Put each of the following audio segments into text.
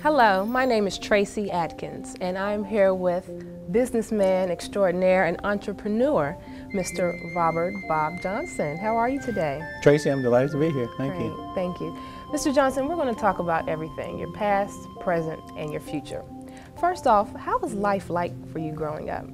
Hello, my name is Tracy Atkins, and I'm here with businessman extraordinaire and entrepreneur, Mr. Robert Bob Johnson. How are you today? Tracy, I'm delighted to be here. Thank Great, you. thank you. Mr. Johnson, we're going to talk about everything, your past, present, and your future. First off, how was life like for you growing up?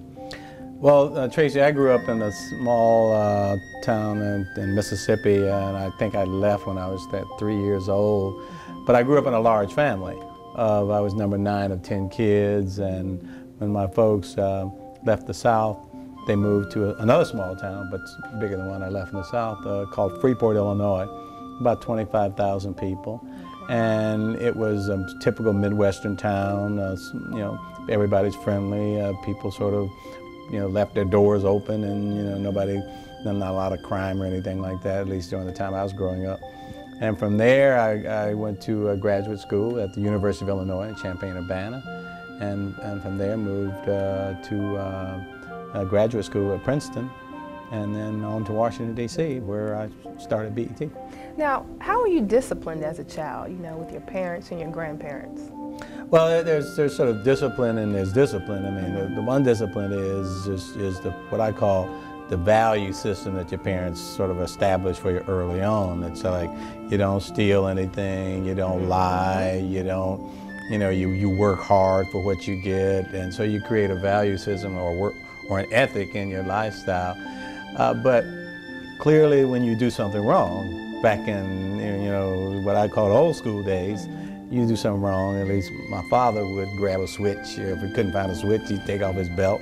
Well, Tracy, I grew up in a small town in Mississippi, and I think I left when I was 3 years old. But I grew up in a large family. I was number 9 of 10 kids, and when my folks left the South, they moved to another small town, but bigger than the one I left in the South, called Freeport, Illinois, about 25,000 people. And it was a typical Midwestern town. You know, everybody's friendly. People sort of, you know, left their doors open, and not a lot of crime or anything like that, at least during the time I was growing up. And from there, I went to graduate school at the University of Illinois in Champaign-Urbana, and from there moved to graduate school at Princeton, and then on to Washington, D.C., where I started BET. Now, how were you disciplined as a child, you know, with your parents and your grandparents? Well, there's sort of discipline and there's discipline. I mean, the one discipline is what I call the value system that your parents sort of established for you early on. It's like you don't steal anything, you don't lie, you work hard for what you get, and so you create a value system or an ethic in your lifestyle. But clearly, when you do something wrong, back in what I call old school days, you do something wrong, at least my father would grab a switch. If he couldn't find a switch, he'd take off his belt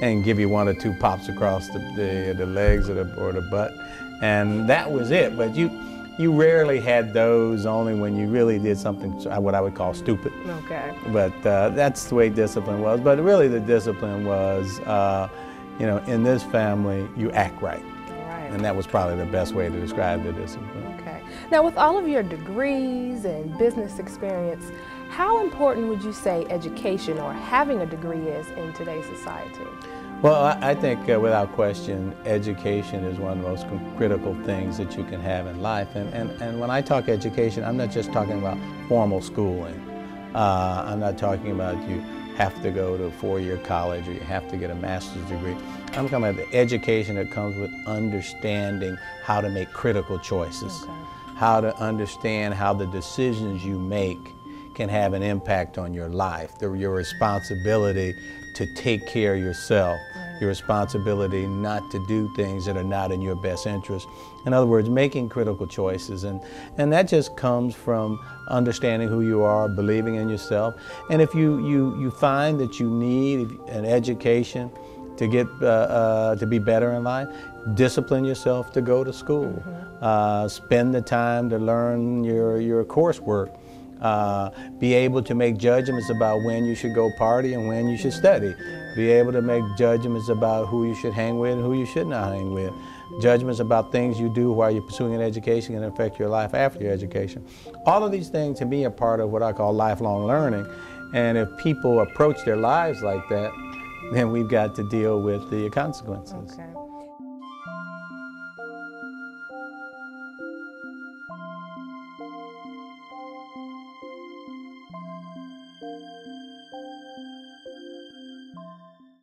and give you 1 or 2 pops across the legs or the butt. And that was it. But you rarely had those, only when you really did something, what I would call stupid. Okay. But that's the way discipline was. But really the discipline was, in this family, you act right. And that was probably the best way to describe the discipline. Okay. Now, with all of your degrees and business experience, how important would you say education or having a degree is in today's society? Well, I think without question, education is one of the most critical things that you can have in life. And when I talk education, I'm not just talking about formal schooling. I'm not talking about you have to go to a 4-year college or you have to get a master's degree. I'm talking about the education that comes with understanding how to make critical choices, how to understand how the decisions you make can have an impact on your life, your responsibility to take care of yourself, your responsibility not to do things that are not in your best interest. In other words, making critical choices. And that just comes from understanding who you are, believing in yourself. And if you find that you need an education to get to be better in life, discipline yourself to go to school. Spend the time to learn your coursework. Be able to make judgments about when you should go party and when you should study. Be able to make judgments about who you should hang with and who you should not hang with. Judgments about things you do while you're pursuing an education can affect your life after your education. All of these things to me are part of what I call lifelong learning. And if people approach their lives like that, then we've got to deal with the consequences. Okay.